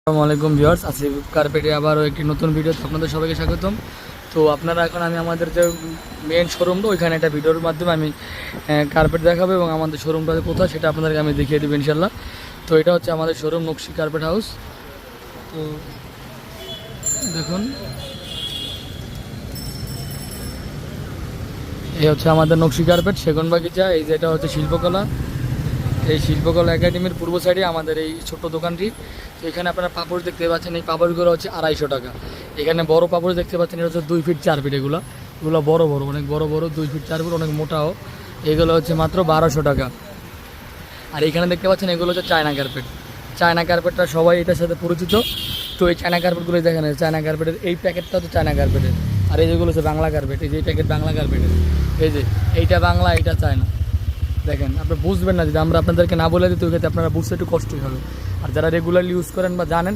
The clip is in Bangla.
আসসালামু আলাইকুম ভিউয়ার্স, আসিফ কার্পেটে আবারও একটি নতুন ভিডিওতে আপনাদের সবাইকে স্বাগতম। তো আপনারা এখন আমি আমাদের যে মেন শোরুমটা ওইখানে একটা ভিডিওর মাধ্যমে আমি কার্পেট দেখাবো এবং আমাদের শোরুমটা কোথায় সেটা আপনাদেরকে আমি দেখিয়ে দেবো ইনশাল্লাহ। তো এটা হচ্ছে আমাদের শোরুম নকশি কার্পেট হাউস। তো দেখুন, এই হচ্ছে আমাদের নকশি কার্পেট সেগুন বাগিচা। এই যেটা হচ্ছে শিল্পকলা, এই শিল্পকলা একাডেমির পূর্ব সাইডে আমাদের এই ছোট্ট দোকানটি। তো এখানে আপনারা পাপড় দেখতে পাচ্ছেন, এই পাপড়গুলো হচ্ছে 250 টাকা। এখানে বড় পাপড় দেখতে পাচ্ছেন, এটা হচ্ছে 2 ফিট 4 ফিট। এগুলো বড় বড়, অনেক বড় বড়, 2 ফিট 4 ফিট, অনেক মোটাও। এগুলো হচ্ছে মাত্র 1200 টাকা। আর এখানে দেখতে পাচ্ছেন এগুলো হচ্ছে চায়না কার্পেট। চায়না কার্পেটটা সবাই এটার সাথে পরিচিত। তো এই চায়না কার্পেটগুলো দেখেন, চায়না কার্পেটের এই প্যাকেটটা হচ্ছে চায়না কার্পেটের। আর এই যেগুলো হচ্ছে বাংলা কার্পেট, এই যে এই প্যাকেট বাংলা কার্পেটের। এই যে এইটা বাংলা, এইটা চায়না। দেখেন, আপনি বুঝবেন না, যদি আমরা আপনাদেরকে না বলে দিই তো ক্ষেত্রে আপনারা বুঝতে একটু কষ্টই হবে। আর যারা রেগুলারলি ইউজ করেন বা জানেন